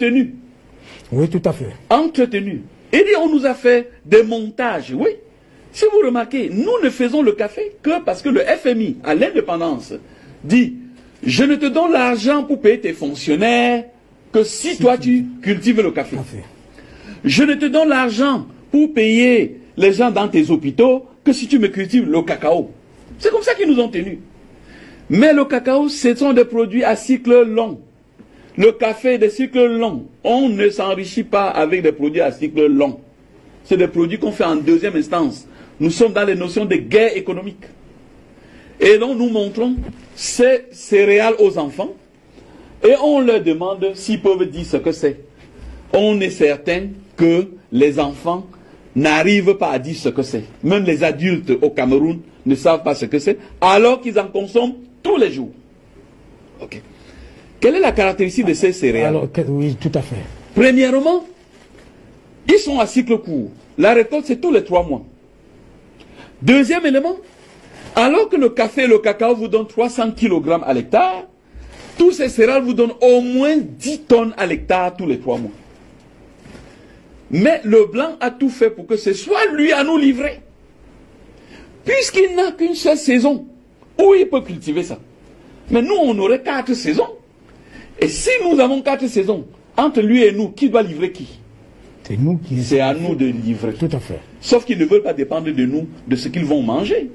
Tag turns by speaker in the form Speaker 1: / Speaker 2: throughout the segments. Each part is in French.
Speaker 1: entretenu.
Speaker 2: Oui, tout à fait.
Speaker 1: Entretenu. Et on nous a fait des montages, oui. Si vous remarquez, nous ne faisons le café que parce que le FMI, à l'indépendance, dit, je ne te donne l'argent pour payer tes fonctionnaires que si toi tu cultives le café. Je ne te donne l'argent pour payer les gens dans tes hôpitaux que si tu me cultives le cacao. C'est comme ça qu'ils nous ont tenus. Mais le cacao, ce sont des produits à cycle long. Le café des cycles longs. On ne s'enrichit pas avec des produits à cycle long. C'est des produits qu'on fait en deuxième instance. Nous sommes dans les notions de guerre économique. Et donc nous montrons ces céréales aux enfants et on leur demande s'ils peuvent dire ce que c'est. On est certain que les enfants n'arrivent pas à dire ce que c'est. Même les adultes au Cameroun ne savent pas ce que c'est, alors qu'ils en consomment tous les jours. Ok. Quelle est la caractéristique de ces céréales?
Speaker 2: Alors, oui, tout à fait.
Speaker 1: Premièrement, ils sont à cycle court. La récolte, c'est tous les 3 mois. Deuxième élément, alors que le café et le cacao vous donnent 300 kg à l'hectare, tous ces céréales vous donnent au moins 10 tonnes à l'hectare tous les 3 mois. Mais le blanc a tout fait pour que ce soit lui à nous livrer. Puisqu'il n'a qu'une seule saison où il peut cultiver ça. Mais nous, on aurait 4 saisons. Et si nous avons 4 saisons, entre lui et nous, qui doit livrer qui?
Speaker 2: C'est nous qui...
Speaker 1: C'est à nous de livrer.
Speaker 2: Tout à fait.
Speaker 1: Sauf qu'ils ne veulent pas dépendre de nous, de ce qu'ils vont manger.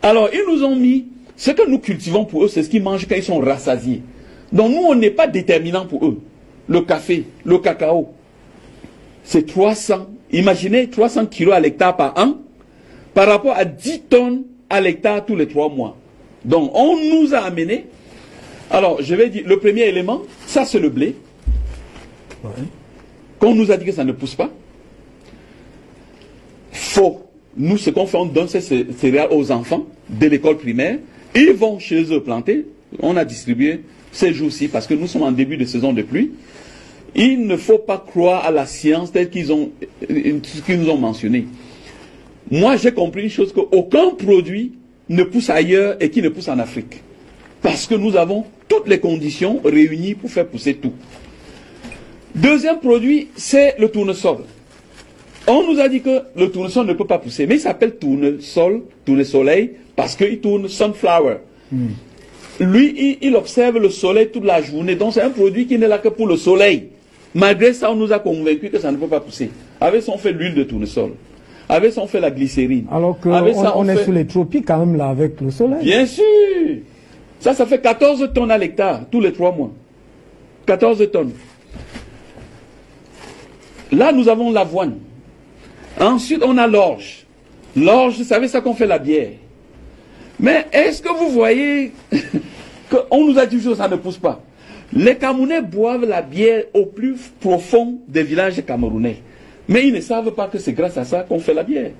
Speaker 1: Alors, ils nous ont mis, ce que nous cultivons pour eux, c'est ce qu'ils mangent quand ils sont rassasiés. Donc nous, on n'est pas déterminant pour eux. Le café, le cacao, c'est 300. Imaginez 300 kilos à l'hectare par an, par rapport à 10 tonnes à l'hectare tous les 3 mois. Donc, on nous a amené. Alors, je vais dire, le premier élément, ça c'est le blé.
Speaker 2: Ouais.
Speaker 1: Qu'on nous a dit que ça ne pousse pas. Faux. Nous, ce qu'on fait, on donne ces céréales aux enfants de l'école primaire. Ils vont chez eux planter. On a distribué ces jours-ci parce que nous sommes en début de saison de pluie. Il ne faut pas croire à la science telle qu'ils nous ont mentionné. Moi, j'ai compris une chose, qu'aucun produit ne pousse ailleurs et qui ne pousse en Afrique. Parce que nous avons toutes les conditions réunies pour faire pousser tout. Deuxième produit, c'est le tournesol. On nous a dit que le tournesol ne peut pas pousser, mais il s'appelle tournesol, tournesoleil, parce qu'il tourne sunflower. Lui, il observe le soleil toute la journée, donc c'est un produit qui n'est là que pour le soleil. Malgré ça, on nous a convaincus que ça ne peut pas pousser. Avec ça, on fait l'huile de tournesol. Avec ça, on fait la glycérine.
Speaker 2: Alors qu'on est sous les tropiques quand même là, avec le soleil.
Speaker 1: Bien sûr. Ça fait 14 tonnes à l'hectare, tous les 3 mois. 14 tonnes. Là, nous avons l'avoine. Ensuite, on a l'orge. L'orge, vous savez, ça qu'on fait la bière. Mais est-ce que vous voyez qu'on nous a dit que ça ne pousse pas? Les Camerounais boivent la bière au plus profond des villages camerounais. Mais ils ne savent pas que c'est grâce à ça qu'on fait la bière.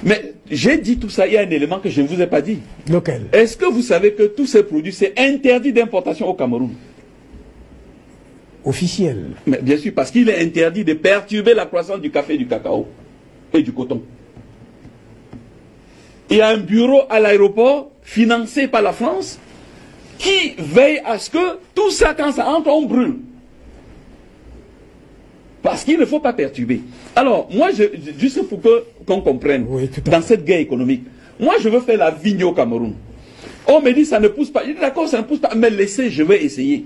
Speaker 1: Mais j'ai dit tout ça, il y a un élément que je ne vous ai pas dit.
Speaker 2: Lequel?
Speaker 1: Est-ce que vous savez que tous ces produits, c'est interdit d'importation au Cameroun?
Speaker 2: Officiel.
Speaker 1: Mais bien sûr, parce qu'il est interdit de perturber la croissance du café, du cacao et du coton. Il y a un bureau à l'aéroport financé par la France qui veille à ce que tout ça, quand ça entre, on brûle. Parce qu'il ne faut pas perturber. Alors, moi, juste pour qu'on comprenne,
Speaker 2: oui,
Speaker 1: dans cette guerre économique, moi, je veux faire la vigne au Cameroun. On me dit, ça ne pousse pas. Je dis, d'accord, ça ne pousse pas, mais laissez, je vais essayer.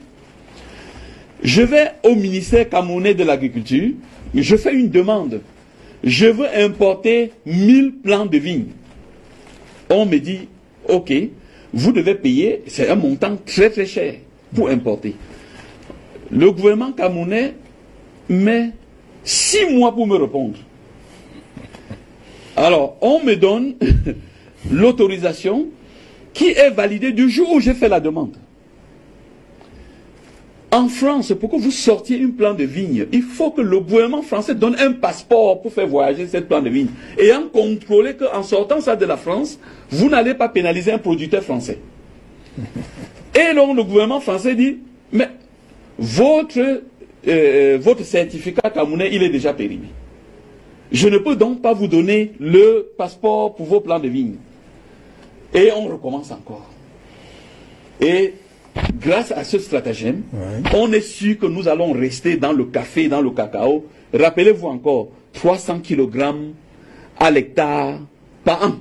Speaker 1: Je vais au ministère camerounais de l'agriculture, je fais une demande. Je veux importer 1000 plants de vignes. On me dit, ok, vous devez payer, c'est un montant très très cher pour importer. Le gouvernement camerounais met 6 mois pour me répondre. Alors, on me donne l'autorisation qui est validée du jour où j'ai fait la demande. En France, pour que vous sortiez une plante de vigne, il faut que le gouvernement français donne un passeport pour faire voyager cette plante de vigne. Et en contrôler qu'en sortant ça de la France, vous n'allez pas pénaliser un producteur français. Et donc le gouvernement français dit, mais votre certificat camerounais, il est déjà périmé. Je ne peux donc pas vous donner le passeport pour vos plants de vigne. Et on recommence encore. Et grâce à ce stratagème, on est sûr que nous allons rester dans le café, dans le cacao. Rappelez-vous encore, 300 kg à l'hectare par an.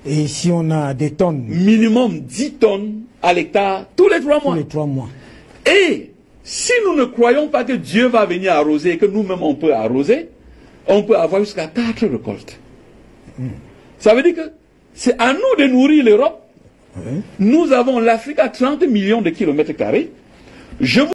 Speaker 2: Et si on a des tonnes?
Speaker 1: Minimum 10 tonnes à l'hectare tous les 3 mois.
Speaker 2: Tous les 3 mois.
Speaker 1: Et si nous ne croyons pas que Dieu va venir arroser et que nous-mêmes on peut arroser, on peut avoir jusqu'à 4 récoltes. Ça veut dire que c'est à nous de nourrir l'Europe. Nous avons l'Afrique à 30 millions de kilomètres carrés. Je vous